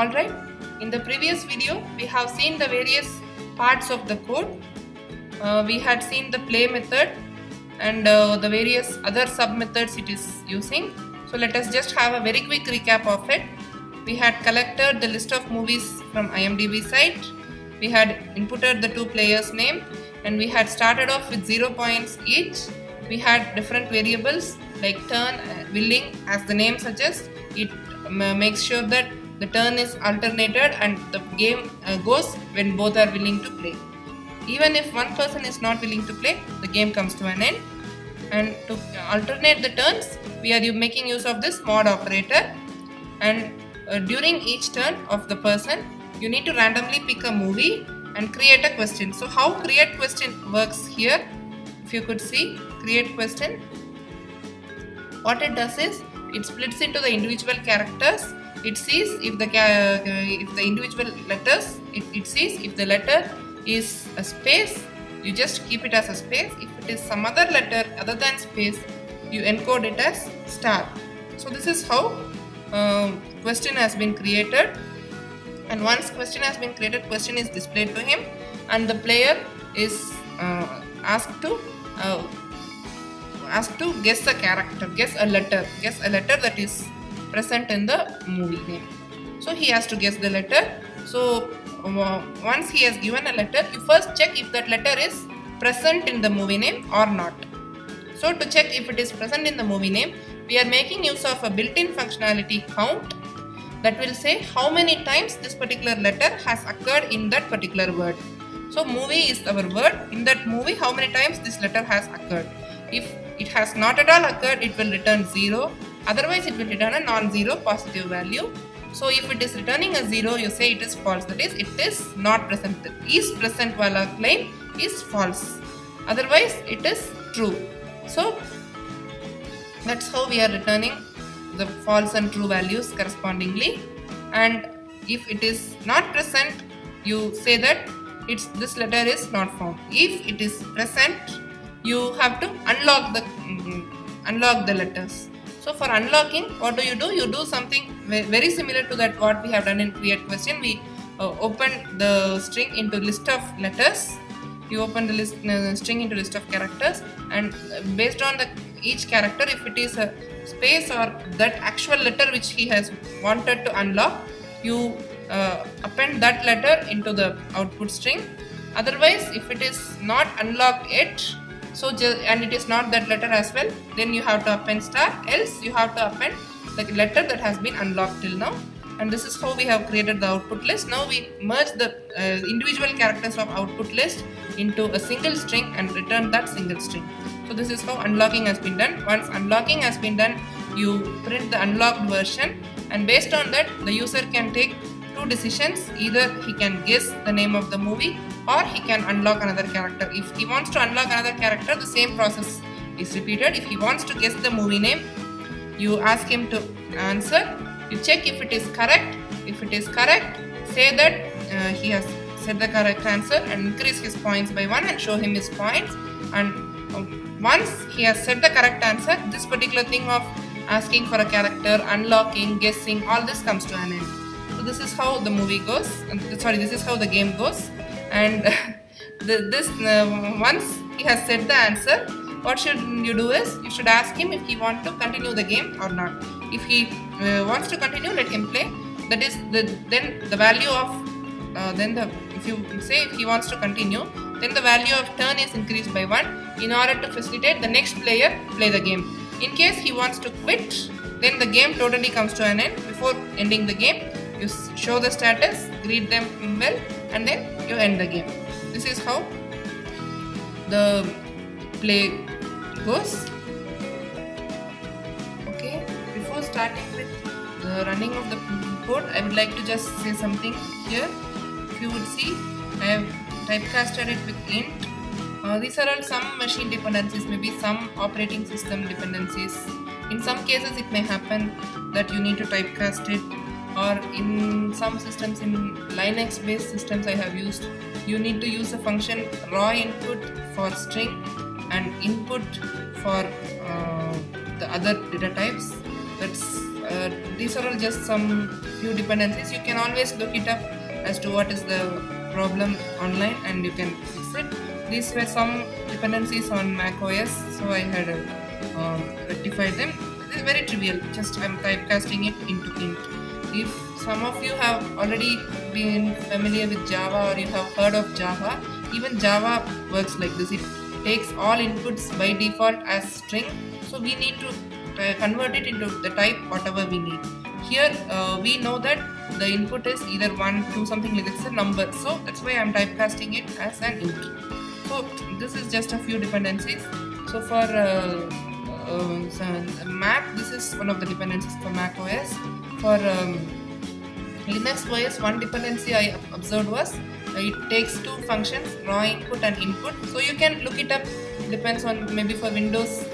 Alright, in the previous video we have seen the various parts of the code. We had seen the play method and the various other sub methods it is using. So let us just have a very quick recap of it. We had collected the list of movies from IMDb site. We had inputted the two players' name and we had started off with 0 points each. We had different variables like turn, willing, as the name suggests. It makes sure that the turn is alternated and the game goes when both are willing to play. Even if one person is not willing to play, the game comes to an end. And to alternate the turns, we are making use of this mod operator. And during each turn of the person, you need to randomly pick a movie and create a question. So how create question works here, if you could see, create question. What it does is, it splits into the individual characters. It sees if the individual letters, it sees if the letter is a space, you just keep it as a space. If it is some other letter other than space, you encode it as star. So this is how question has been created. And once question has been created, question is displayed to him and the player is asked to guess a character, guess a letter that is present in the movie name. So he has to guess the letter. So once he has given a letter, you first check if that letter is present in the movie name or not. So to check if it is present in the movie name, we are making use of a built-in functionality count that will say how many times this particular letter has occurred in that particular word. So movie is our word. In that movie, how many times this letter has occurred. If it has not at all occurred, it will return 0. Otherwise, it will return a non-zero positive value. So if it is returning a 0, you say it is false. That is, it is not present. Is present while applying is false. Otherwise, it is true. So that's how we are returning the false and true values correspondingly. And if it is not present, you say that this letter is not found. If it is present, you have to unlock the letters. So for unlocking, what do? You do something very similar to that what we have done in create question. We open the string into list of letters. You open the string into list of characters, and based on each character, if it is a space or that actual letter which he has wanted to unlock, you append that letter into the output string. Otherwise, if it is not unlocked yet, and it is not that letter as well, then you have to append star, else you have to append the letter that has been unlocked till now. And this is how we have created the output list. Now we merge the individual characters of output list into a single string and return that single string. So this is how unlocking has been done. Once unlocking has been done, you print the unlocked version, and based on that, the user can take two decisions. Either he can guess the name of the movie or he can unlock another character. If he wants to unlock another character, the same process is repeated. If he wants to guess the movie name, you ask him to answer. You check if it is correct. If it is correct, say that he has said the correct answer and increase his points by 1 and show him his points. And once he has said the correct answer, this particular thing of asking for a character, unlocking, guessing, all this comes to an end. So this is how the movie goes. This is how the game goes. And once he has said the answer, what should you do is, you should ask him if he wants to continue the game or not. If he wants to continue, let him play. That is, then the value of, if you say if he wants to continue, then the value of turn is increased by 1 in order to facilitate the next player play the game. In case he wants to quit, then the game totally comes to an end. Before ending the game, you show the status, greet them well, and then you end the game. This is how the play goes. Okay, before starting with the running of the code, I would like to just say something here. If you would see, I have typecasted it with int. These are all some machine dependencies, maybe some operating system dependencies. In some cases, it may happen that you need to typecast it, or in some systems, in Linux based systems I have used, you need to use a function raw input for string and input for the other data types. that's these are all just some few dependencies. You can always look it up as to what is the problem online and you can fix it. These were some dependencies on Mac OS, so I had rectified them. This is very trivial, just I'm typecasting it into int. If some of you have already been familiar with Java or you have heard of Java, even Java works like this. It takes all inputs by default as string, so we need to convert it into the type whatever we need. Here we know that the input is either 1, 2, something like it's a number, so that's why I'm typecasting it as an int. So this is just a few dependencies. So for Mac, this is one of the dependencies for Mac OS. For Linux OS, one dependency I observed was it takes two functions, raw input and input. So you can look it up, depends on, maybe for Windows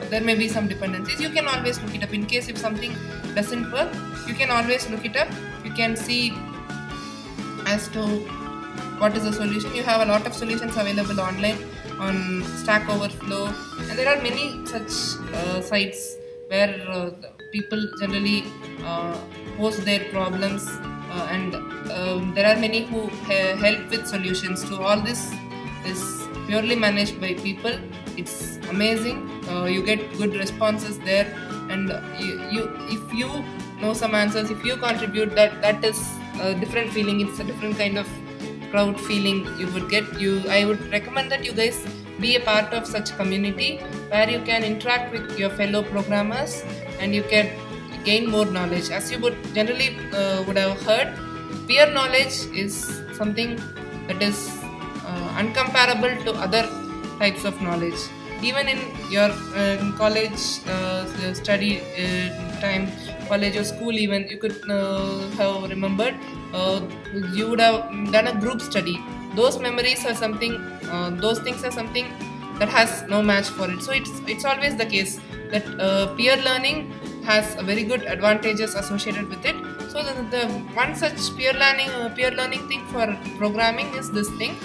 there may be some dependencies. You can always look it up in case if something doesn't work. You can always look it up. You can see as to what is the solution. You have a lot of solutions available online on Stack Overflow, and there are many such sites where people generally post their problems, and there are many who help with solutions to all this. Is purely managed by people. It's amazing. You get good responses there, and if you know some answers, if you contribute, that is a different feeling. It's a different kind of proud feeling you would get. I would recommend that you guys be a part of such community where you can interact with your fellow programmers and you can gain more knowledge. As you would generally would have heard, peer knowledge is something that is uncomparable to other types of knowledge. Even in your college study time, college or school even, you could have remembered you would have done a group study. Those memories are something, those things are something that has no match for it. So it's always the case that peer learning has a very good advantages associated with it. So the one such peer learning thing for programming is this thing,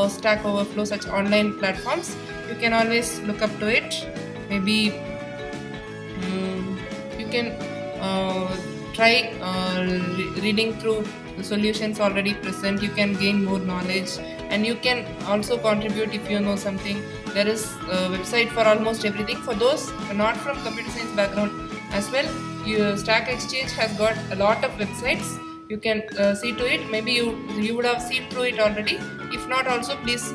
Stack Overflow, such online platforms. You can always look up to it. Maybe you can try reading through the solutions already present. You can gain more knowledge, and you can also contribute if you know something. There is a website for almost everything. For those not from computer science background as well, Stack Exchange has got a lot of websites. You can see to it. Maybe you would have seen through it already. If not, also please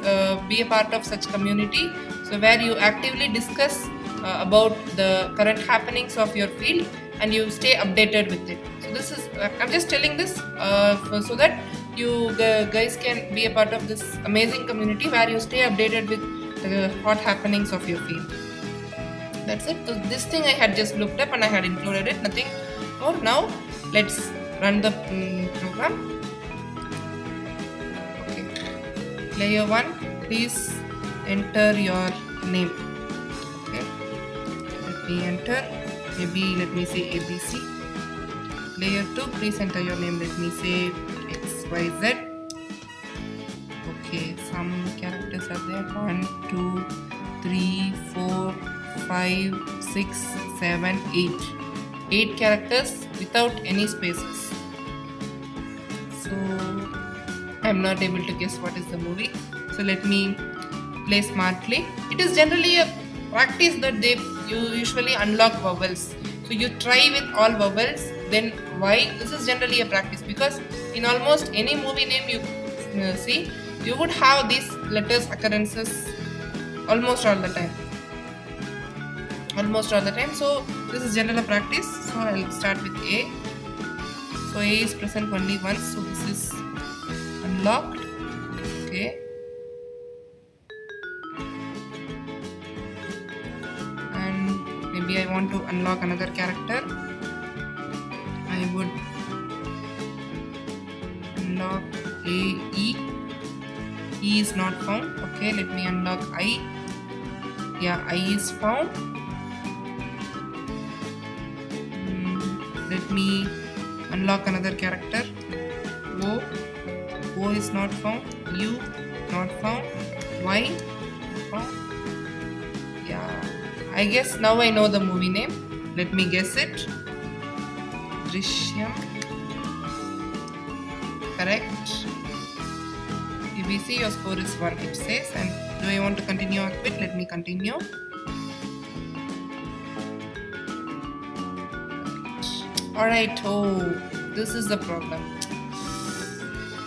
be a part of such community, so where you actively discuss about the current happenings of your field and you stay updated with it. So this is, I'm just telling this so that you guys can be a part of this amazing community where you stay updated with the hot happenings of your field. That's it. So this thing I had just looked up and I had included it, nothing more. Now let's run the program. Okay. Layer 1, please enter your name. Okay. Let me enter. Maybe let me say ABC. Layer 2, please enter your name. Let me say XYZ. Okay, some characters are there. 1, 2, 3, 4, 5, 6, 7, 8. 8 characters without any spaces. So I'm not able to guess what is the movie. So let me play smartly. It is generally a practice that you usually unlock vowels. So you try with all vowels, then Y. This is generally a practice because in almost any movie name you see, you would have these letters occurrences almost all the time. So this is general practice. So I'll start with A. So A is present only once, so this is unlocked. Okay. And maybe I want to unlock another character. I would unlock E. E is not found. Okay, let me unlock I. Yeah, I is found. Let me unlock another character. O is not found. U not found. Y found. Yeah, I guess now I know the movie name. Let me guess it. Drishyam. Correct. ABC, your score is 1, it says. And do I want to continue or quit? Let me continue. Alright, oh, this is the problem.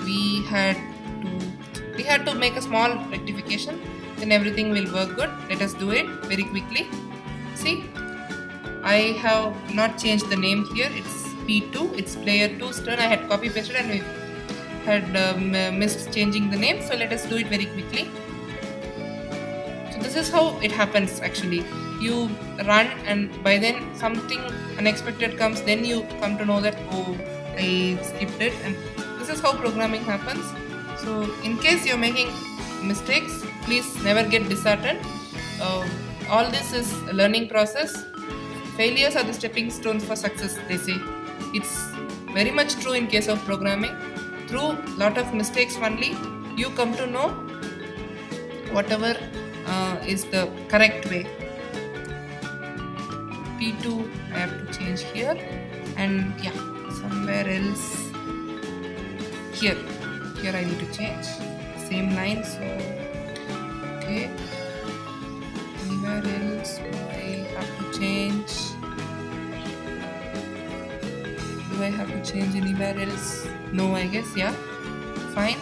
We had to make a small rectification, then everything will work good. Let us do it very quickly. See, I have not changed the name here. It's P2, it's player 2's turn. I had copy pasted and we had missed changing the name, so let us do it very quickly. So this is how it happens actually. You run and by then something unexpected comes, then you come to know that, oh, I skipped it, and this is how programming happens. So in case you're making mistakes, please never get disheartened. All this is a learning process. Failures are the stepping stones for success, they say. It's very much true in case of programming. Through lot of mistakes only, you come to know whatever is the correct way. P2 I have to change here, and yeah, somewhere else here I need to change same line. So okay, anywhere else do I have to change? Do I have to change anywhere else? No, I guess. Yeah, fine.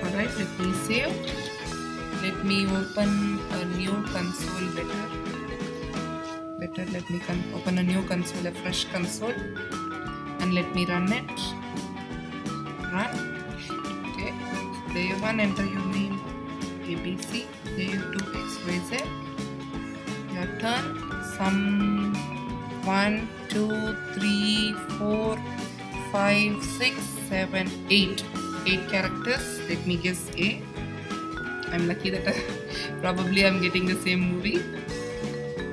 Alright, let me save. Let me open a new console. Better let me open a new console, a fresh console, and let me run it. Run. Okay. Player 1, enter your name ABC. Player 2, XYZ. Your turn. Some 1, 2, 3, 4, 5, 6, 7, 8. 8 characters. Let me guess A. I'm lucky that probably I'm getting the same movie.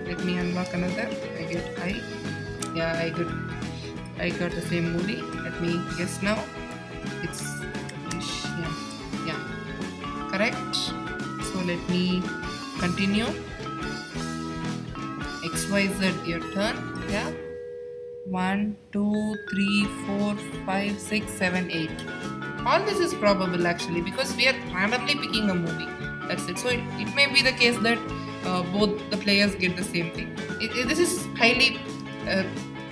Let me unlock another. I get I. Yeah, I got the same movie. Let me guess now. It's yeah, correct. So let me continue. XYZ, your turn. Yeah. 1, 2, 3, 4, 5, 6, 7, 8. All this is probable actually because we are randomly picking a movie. That's it. So it may be the case that both the players get the same thing. This is highly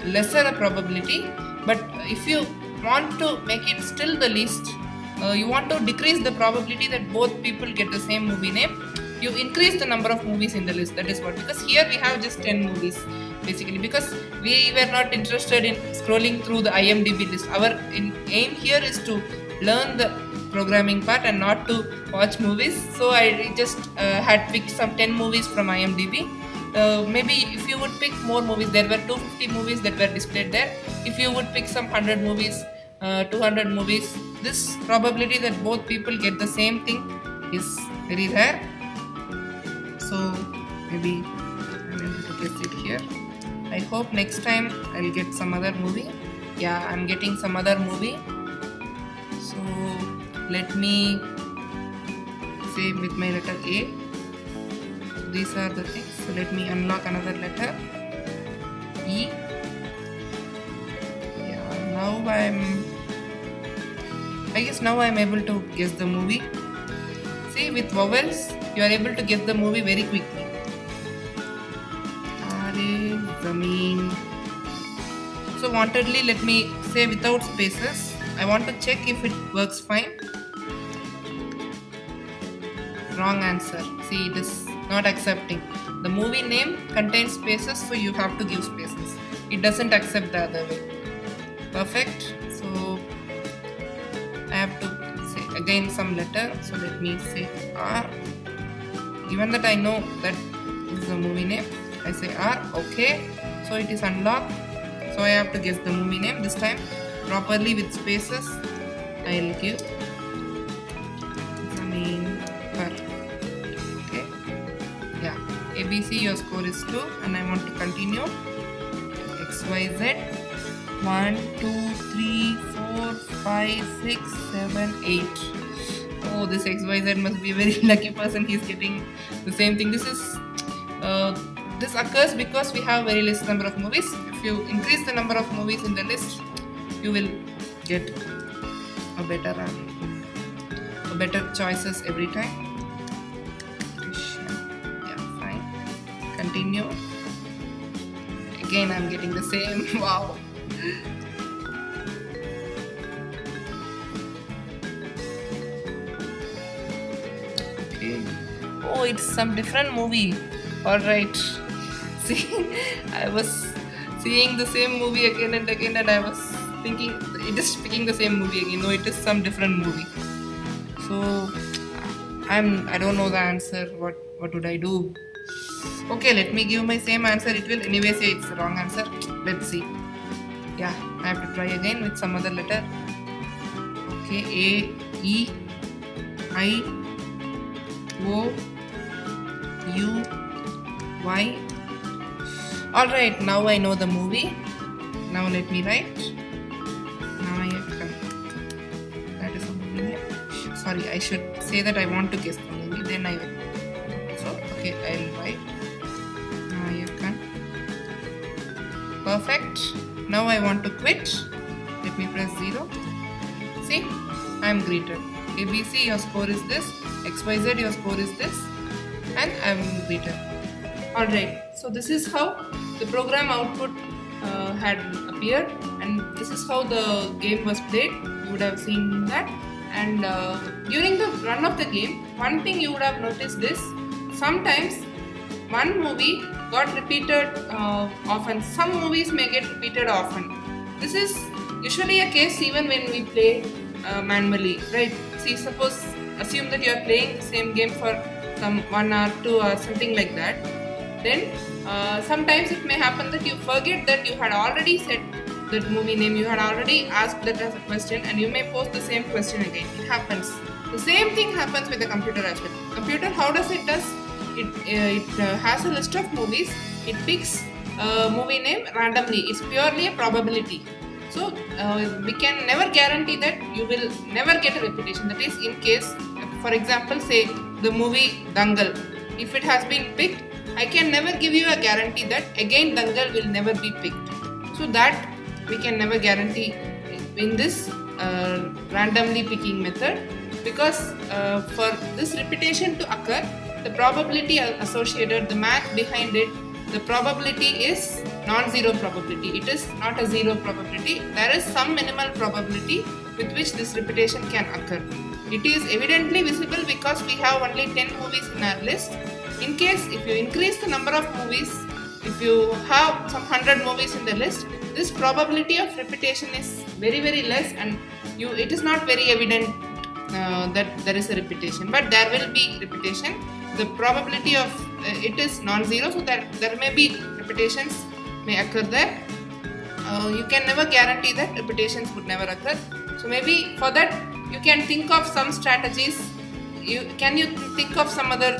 lesser a probability, but if you want to make it still the least, you want to decrease the probability that both people get the same movie name, you increase the number of movies in the list. That is what, because here we have just 10 movies basically, because we were not interested in scrolling through the IMDb list. Our aim here is to learn the programming part and not to watch movies. So I just had picked some 10 movies from IMDb. Maybe if you would pick more movies, there were 250 movies that were displayed there. If you would pick some 100 movies, 200 movies, this probability that both people get the same thing is very rare. So maybe I'm able to guess it here. I hope next time I'll get some other movie. Yeah, I'm getting some other movie. So let me say with my letter A. These are the things. So let me unlock another letter. E. Yeah, now I guess now I'm able to guess the movie. See, with vowels, you are able to guess the movie very quickly. Zameen. So wantedly, let me say without spaces. I want to check if it works fine. Wrong answer. See, it is not accepting. The movie name contains spaces, so you have to give spaces. It doesn't accept the other way. Perfect. So I have to say again some letter. So let me say R. Given that I know that this is the movie name, I say R. Okay. So it is unlocked. So I have to guess the movie name this time properly with spaces. I'll give Zameen Par. Okay. Yeah. ABC, your score is 2, and I want to continue. XYZ. 1, 2, 3, 4, 5, 6, 7, 8. Oh, this XYZ must be a very lucky person. He's getting the same thing. This is this occurs because we have very less number of movies. If you increase the number of movies in the list, you will get a better choices every time. Yeah, fine. Continue. Again, I'm getting the same. Wow. Okay. Oh, it's some different movie. Alright. See, I was seeing the same movie again and again, and I was thinking it is picking the same movie again. No, it is some different movie. So I don't know the answer. What would I do? Okay, let me give my same answer. It will anyway say it's the wrong answer. Let's see. Yeah, I have to try again with some other letter. Okay, A, E, I, O, U, Y. Alright, now I know the movie. Now let me write. Now I have come. That is a movie name. Sorry, I should say that I want to guess the movie, then I will. So, okay, I will write. Now I have come. Perfect. Now I want to quit. Let me press 0. See, I am greeted. ABC, your score is this. XYZ, your score is this. And I am greeted. Alright, so this is how the program output had appeared, and this is how the game was played. You would have seen that. And during the run of the game, one thing you would have noticed is sometimes one movie got repeated often. Some movies may get repeated often. This is usually a case even when we play manually, right? See, assume that you are playing the same game for some 1 hour, 2 hours, something like that. Then sometimes it may happen that you forget that you had already said that movie name, you had already asked that as a question, and you may pose the same question again. It happens. The same thing happens with the computer as well. Computer, how does it does? It has a list of movies. It picks a movie name randomly. It's purely a probability. So we can never guarantee that you will never get a repetition. That is, in case, for example, say the movie Dangal. If it has been picked, I can never give you a guarantee that again Dangal will never be picked. So that we can never guarantee in this randomly picking method, because for this repetition to occur, the probability associated, the math behind it, the probability is non-zero probability. It is not a zero probability. There is some minimal probability with which this repetition can occur. It is evidently visible because we have only 10 movies in our list. In case if you increase the number of movies, if you have some 100 movies in the list, this probability of repetition is very, very less, and it is not very evident that there is a repetition, but there will be repetition. The probability of it is non-zero, so that there may be repetitions may occur there. You can never guarantee that repetitions would never occur. So maybe for that you can think of some strategies. Can you think of some other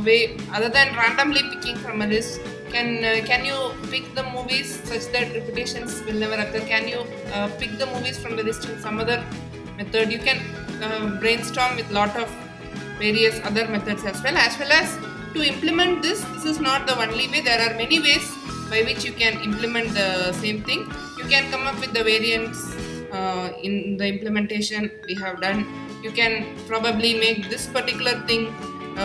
way other than randomly picking from a list? Can you pick the movies such that repetitions will never occur? Can you pick the movies from the list in some other method? You can brainstorm with lot of various other methods as well as to implement this. This is not the only way. There are many ways by which you can implement the same thing. You can come up with the variants in the implementation we have done. You can probably make this particular thing.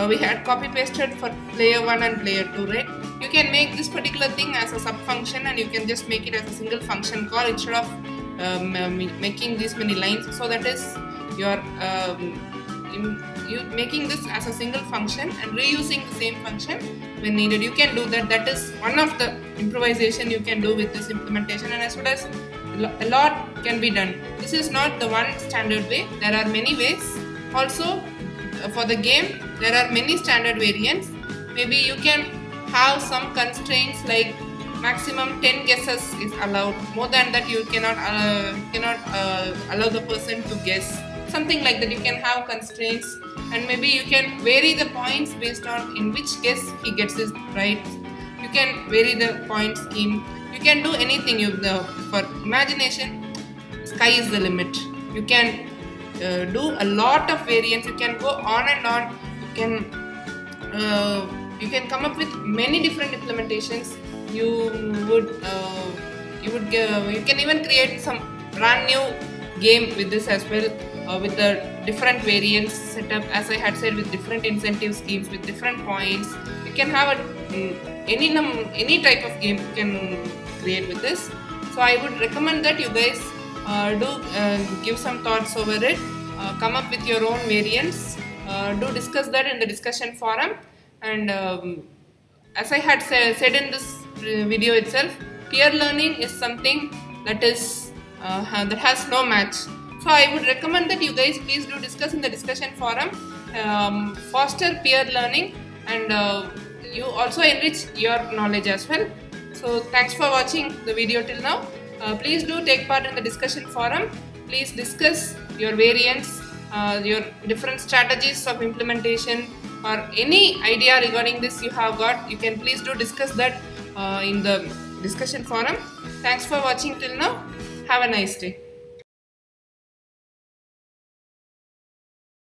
We had copy pasted for player 1 and player 2, right? You can make this particular thing as a sub function, and you can just make it as a single function call instead of making these many lines. So that is your you making this as a single function and reusing the same function when needed. You can do that. That is one of the improvisation you can do with this implementation, and as well as a lot can be done. This is not the one standard way. There are many ways. Also, for the game, there are many standard variants. Maybe you can have some constraints like maximum 10 guesses is allowed. More than that, you cannot allow the person to guess. Something like that. You can have constraints, and maybe you can vary the points based on in which guess he gets it right. You can vary the point scheme. You can do anything. For imagination, sky is the limit. You can do a lot of variants. You can go on and on. You can You can come up with many different implementations. You can even create some brand new game with this as well, with the different variants set up, as I had said, with different incentive schemes, with different points. You can have any type of game you can create with this. So I would recommend that you guys give some thoughts over it, come up with your own variants, do discuss that in the discussion forum. And as I had said in this video itself, peer learning is something that has no match. So I would recommend that you guys please do discuss in the discussion forum, foster peer learning, and you also enrich your knowledge as well. So thanks for watching the video till now. Please do take part in the discussion forum. Please discuss your variants, your different strategies of implementation, or any idea regarding this you have got. You can please do discuss that in the discussion forum. Thanks for watching till now. Have a nice day.